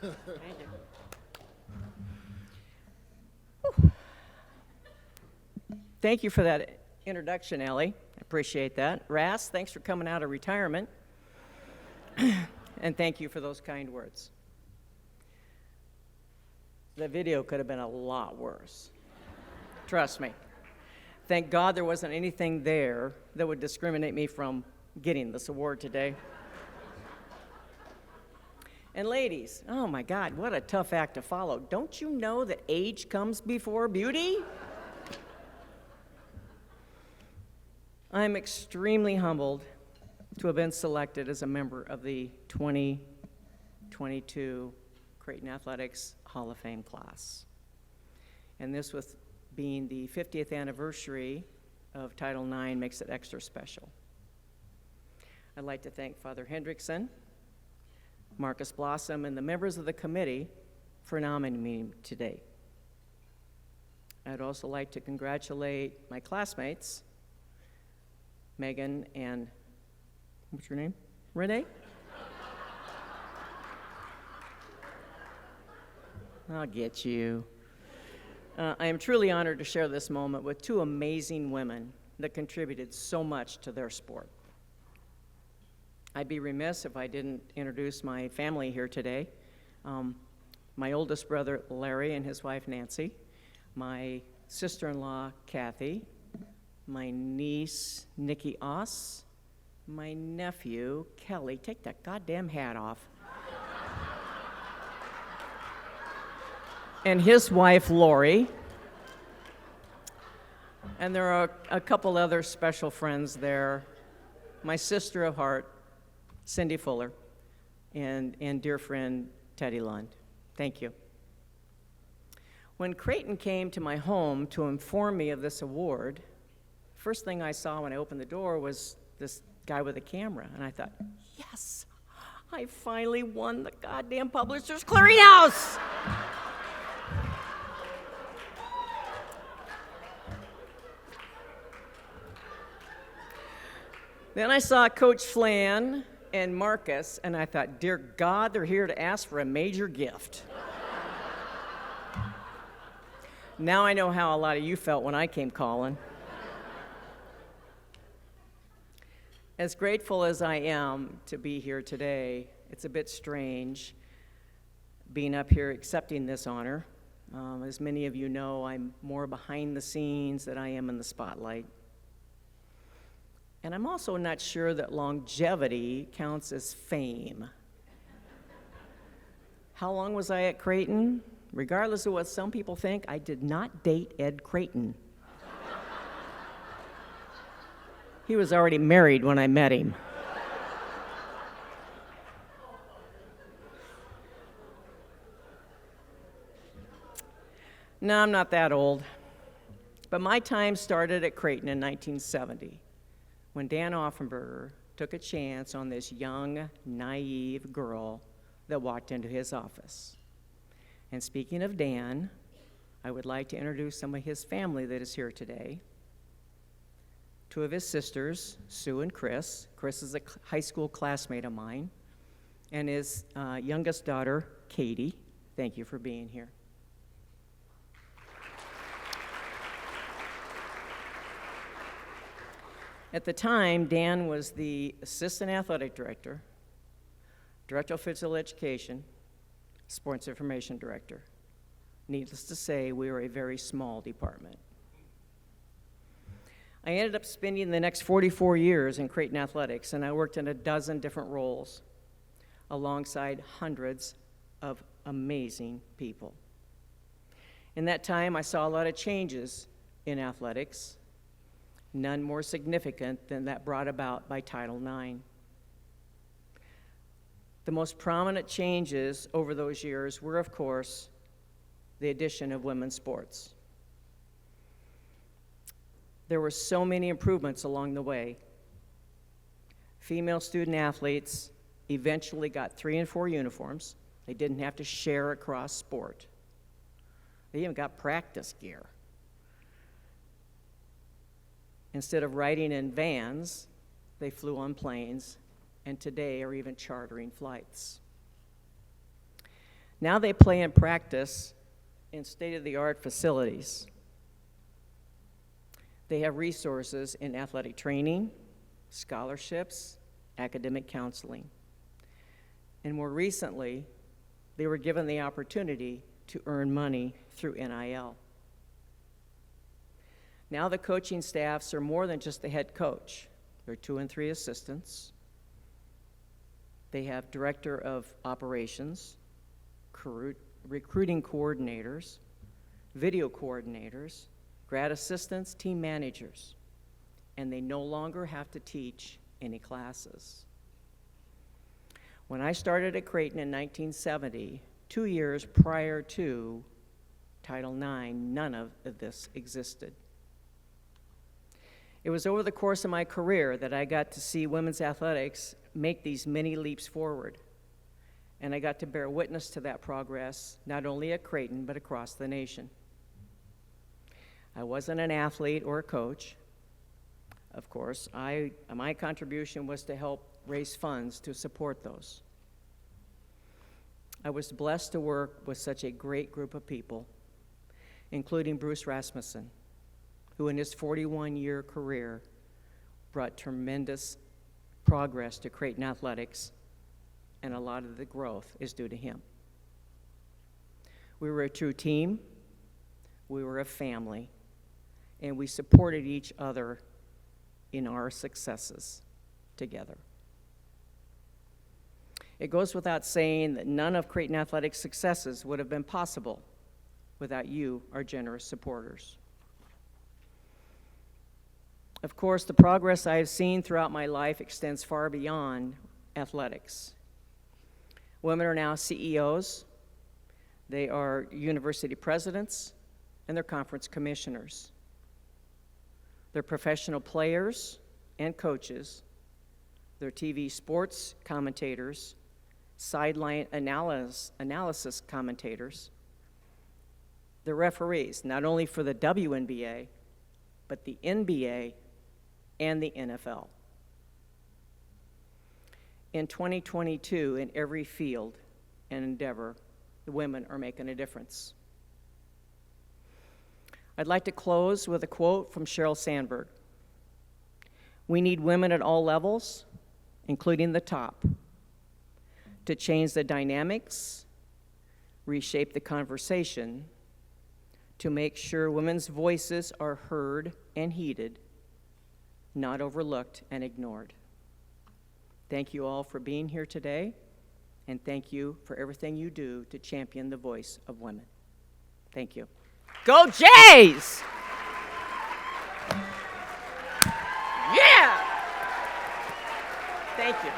Thank you. Thank you for that introduction, Ellie. I appreciate that. Ras, thanks for coming out of retirement. And thank you for those kind words. The video could have been a lot worse. Trust me. Thank God there wasn't anything there that would discriminate me from getting this award today. And ladies, oh my God, what a tough act to follow. Don't you know that age comes before beauty? I'm extremely humbled to have been selected as a member of the 2022 Creighton Athletics Hall of Fame class. And this with being the 50th anniversary of Title IX makes it extra special. I'd like to thank Father Hendrickson, Marcus Blossom, and the members of the committee for nominating me today. I'd also like to congratulate my classmates, Megan and, what's your name? Renee? I'll get you. I am truly honored to share this moment with two amazing women that contributed so much to their sport. I'd be remiss if I didn't introduce my family here today. My oldest brother, Larry, and his wife, Nancy. My sister-in-law, Kathy. My niece, Nikki Oss. My nephew, Kelly. Take that goddamn hat off. And his wife, Lori. And there are a couple other special friends there. My sister of heart, Cindy Fuller, and dear friend, Teddy Lund. Thank you. When Creighton came to my home to inform me of this award, first thing I saw when I opened the door was this guy with a camera, and I thought, yes, I finally won the goddamn Publishers Clearinghouse! Then I saw Coach Flan and Marcus, and I thought, dear God, they're here to ask for a major gift. Now I know how a lot of you felt when I came calling. As grateful as I am to be here today, it's a bit strange being up here accepting this honor. As many of you know, I'm more behind the scenes than I am in the spotlight. And I'm also not sure that longevity counts as fame. How long was I at Creighton? Regardless of what some people think, I did not date Ed Creighton. He was already married when I met him. No, I'm not that old. But my time started at Creighton in 1970. When Dan Offenberger took a chance on this young, naive girl that walked into his office. And speaking of Dan, I would like to introduce some of his family that is here today. Two of his sisters, Sue and Chris. Chris is a high school classmate of mine. And his youngest daughter, Katie. Thank you for being here. At the time, Dan was the assistant athletic director, director of physical education, sports information director. Needless to say, we were a very small department. I ended up spending the next 44 years in Creighton athletics, and I worked in a dozen different roles alongside hundreds of amazing people. In that time, I saw a lot of changes in athletics, none more significant than that brought about by Title IX. The most prominent changes over those years were, of course, the addition of women's sports. There were so many improvements along the way. Female student athletes eventually got 3 and 4 uniforms. They didn't have to share across sport. They even got practice gear. Instead of riding in vans, they flew on planes, and today are even chartering flights. Now they play and practice in state-of-the-art facilities. They have resources in athletic training, scholarships, academic counseling. And more recently, they were given the opportunity to earn money through NIL. Now the coaching staffs are more than just the head coach. There are 2 and 3 assistants. They have director of operations, recruiting coordinators, video coordinators, grad assistants, team managers, and they no longer have to teach any classes. When I started at Creighton in 1970, 2 years prior to Title IX, none of this existed. It was over the course of my career that I got to see women's athletics make these many leaps forward. And I got to bear witness to that progress, not only at Creighton, but across the nation. I wasn't an athlete or a coach. Of course, my contribution was to help raise funds to support those. I was blessed to work with such a great group of people, including Bruce Rasmussen, who in his 41-year career brought tremendous progress to Creighton athletics, and a lot of the growth is due to him. We were a true team, we were a family, and we supported each other in our successes together. It goes without saying that none of Creighton athletics' successes would have been possible without you, our generous supporters. Of course, the progress I have seen throughout my life extends far beyond athletics. Women are now CEOs, they are university presidents, and they're conference commissioners. They're professional players and coaches. They're TV sports commentators, sideline analysis commentators. They're referees, not only for the WNBA, but the NBA and the NFL. In 2022, in every field and endeavor, the women are making a difference. I'd like to close with a quote from Sheryl Sandberg. "We need women at all levels, including the top, to change the dynamics, reshape the conversation, to make sure women's voices are heard and heeded, not overlooked and ignored." Thank you all for being here today, and thank you for everything you do to champion the voice of women. Thank you. Go Jays! Yeah! Thank you.